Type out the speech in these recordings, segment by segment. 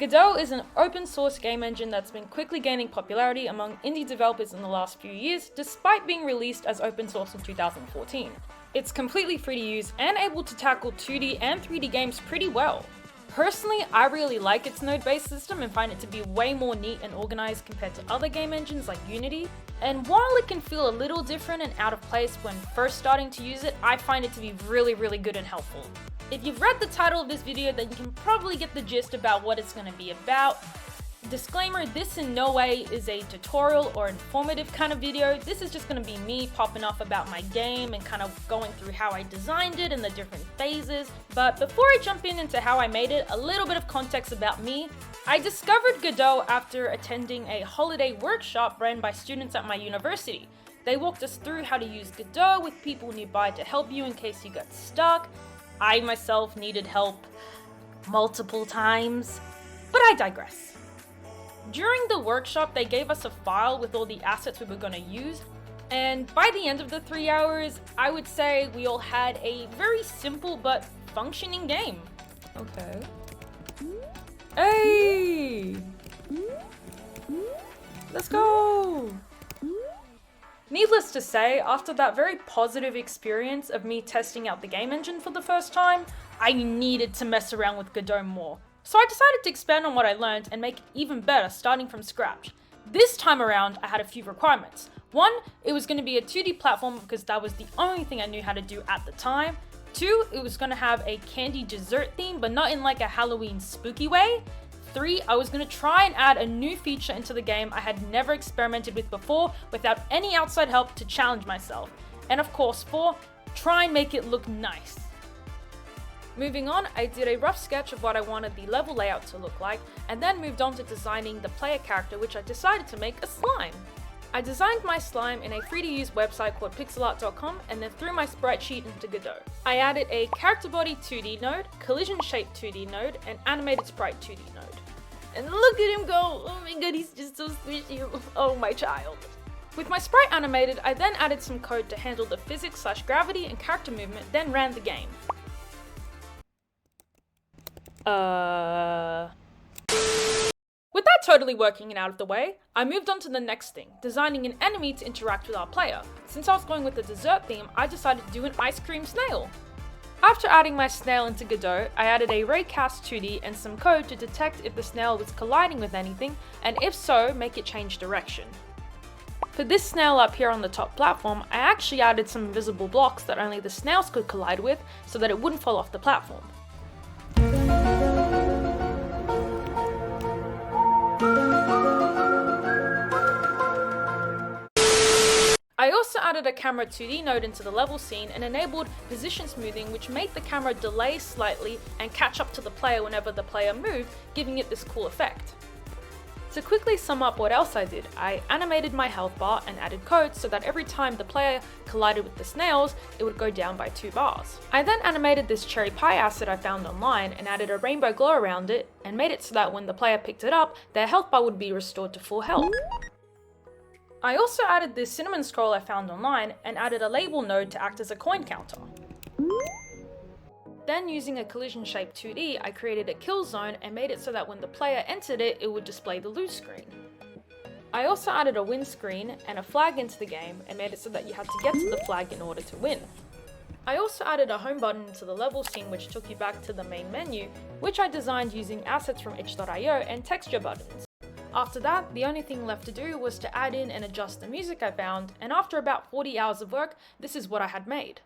Godot is an open source game engine that's been quickly gaining popularity among indie developers in the last few years, despite being released as open source in 2014. It's completely free to use and able to tackle 2D and 3D games pretty well. Personally, I really like its node-based system and find it to be way more neat and organized compared to other game engines like Unity. And while it can feel a little different and out of place when first starting to use it, I find it to be really good and helpful. If you've read the title of this video, then you can probably get the gist about what it's going to be about. Disclaimer, this in no way is a tutorial or informative kind of video. This is just going to be me popping off about my game and kind of going through how I designed it and the different phases. But before I jump into how I made it, a little bit of context about me. I discovered Godot after attending a holiday workshop ran by students at my university. They walked us through how to use Godot with people nearby to help you in case you got stuck. I myself needed help multiple times, but I digress. During the workshop, they gave us a file with all the assets we were going to use, and by the end of the 3 hours, I would say we all had a very simple but functioning game. Okay. Hey! Let's go! Needless to say, after that very positive experience of me testing out the game engine for the first time, I needed to mess around with Godot more. So I decided to expand on what I learned and make it even better starting from scratch. This time around, I had a few requirements. One, it was going to be a 2D platform because that was the only thing I knew how to do at the time. Two, it was going to have a candy dessert theme, but not in like a Halloween spooky way. 3, I was going to try and add a new feature into the game I had never experimented with before without any outside help to challenge myself. And of course 4, try and make it look nice. Moving on, I did a rough sketch of what I wanted the level layout to look like, and then moved on to designing the player character, which I decided to make a slime. I designed my slime in a free-to-use website called pixelart.com and then threw my sprite sheet into Godot. I added a character body 2D node, collision shape 2D node, and animated sprite 2D node. And look at him go! Oh my god, he's just so squishy. Oh, my child. With my sprite animated, I then added some code to handle the physics/gravity and character movement, then ran the game. With that totally working and out of the way, I moved on to the next thing, designing an enemy to interact with our player. Since I was going with the dessert theme, I decided to do an ice cream snail. After adding my snail into Godot, I added a raycast 2D and some code to detect if the snail was colliding with anything, and if so, make it change direction. For this snail up here on the top platform, I actually added some invisible blocks that only the snails could collide with so that it wouldn't fall off the platform. I also added a camera 2D node into the level scene and enabled position smoothing, which made the camera delay slightly and catch up to the player whenever the player moved, giving it this cool effect. To quickly sum up what else I did, I animated my health bar and added code so that every time the player collided with the snails, it would go down by 2 bars. I then animated this cherry pie asset I found online and added a rainbow glow around it and made it so that when the player picked it up, their health bar would be restored to full health. I also added this cinnamon scroll I found online and added a label node to act as a coin counter. Then using a collision shape 2D, I created a kill zone and made it so that when the player entered it, it would display the lose screen. I also added a win screen and a flag into the game and made it so that you had to get to the flag in order to win. I also added a home button into the level scene which took you back to the main menu, which I designed using assets from itch.io and texture buttons. After that, the only thing left to do was to add in and adjust the music I found, and after about 40 hours of work, this is what I had made.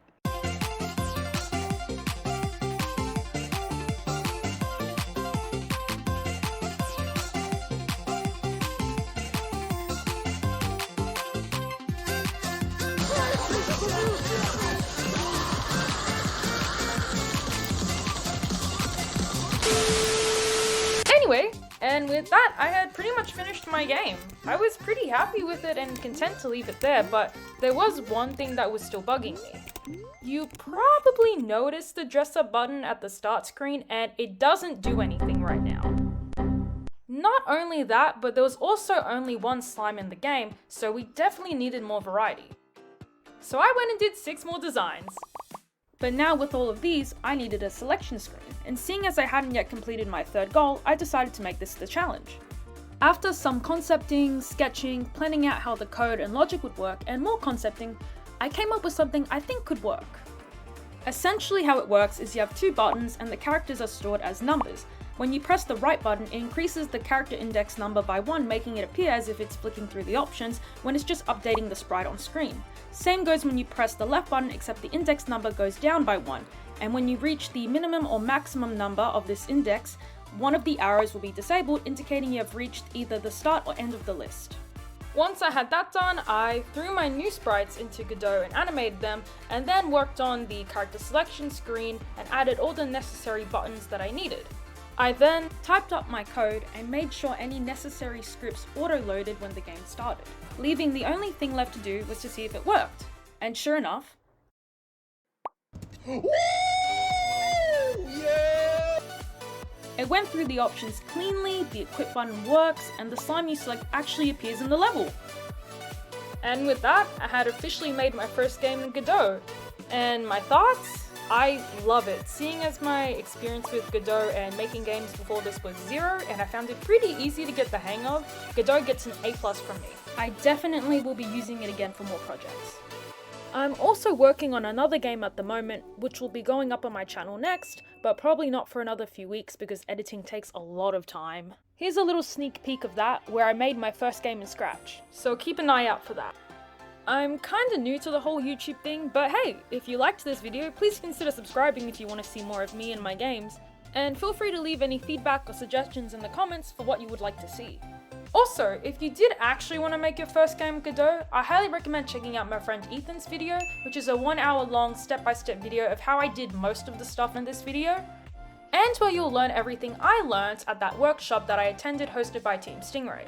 Anyway, and with that, I had pretty much finished my game. I was pretty happy with it and content to leave it there, but there was one thing that was still bugging me. You probably noticed the dress up button at the start screen, and it doesn't do anything right now. Not only that, but there was also only one slime in the game, so we definitely needed more variety. So I went and did 6 more designs. But now with all of these, I needed a selection screen, and seeing as I hadn't yet completed my third goal, I decided to make this the challenge. After some concepting, sketching, planning out how the code and logic would work, and more concepting, I came up with something I think could work. Essentially how it works is you have two buttons and the characters are stored as numbers. When you press the right button, it increases the character index number by 1, making it appear as if it's flicking through the options when it's just updating the sprite on screen. Same goes when you press the left button, except the index number goes down by 1, and when you reach the minimum or maximum number of this index, one of the arrows will be disabled, indicating you have reached either the start or end of the list. Once I had that done, I threw my new sprites into Godot and animated them, and then worked on the character selection screen and added all the necessary buttons that I needed. I then typed up my code and made sure any necessary scripts auto-loaded when the game started, leaving the only thing left to do was to see if it worked. And sure enough, Woo! Yeah! It went through the options cleanly, the equip button works, and the slime you select actually appears in the level. And with that, I had officially made my first game in Godot. And my thoughts? I love it. Seeing as my experience with Godot and making games before this was 0, and I found it pretty easy to get the hang of, Godot gets an A+ from me. I definitely will be using it again for more projects. I'm also working on another game at the moment, which will be going up on my channel next, but probably not for another few weeks because editing takes a lot of time. Here's a little sneak peek of that, where I made my first game in Scratch, so keep an eye out for that. I'm kinda new to the whole YouTube thing, but hey, if you liked this video, please consider subscribing if you want to see more of me and my games, and feel free to leave any feedback or suggestions in the comments for what you would like to see. Also, if you did actually want to make your first game Godot, I highly recommend checking out my friend Ethan's video, which is a 1 hour long step-by-step video of how I did most of the stuff in this video, and where you'll learn everything I learned at that workshop that I attended hosted by Team Stingray,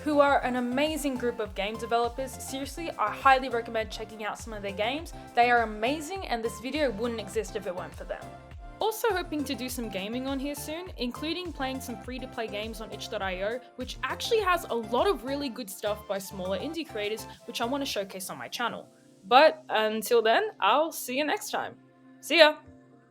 who are an amazing group of game developers. Seriously, I highly recommend checking out some of their games. They are amazing, and this video wouldn't exist if it weren't for them. Also hoping to do some gaming on here soon, including playing some free-to-play games on itch.io, which actually has a lot of really good stuff by smaller indie creators, which I want to showcase on my channel. But until then, I'll see you next time. See ya!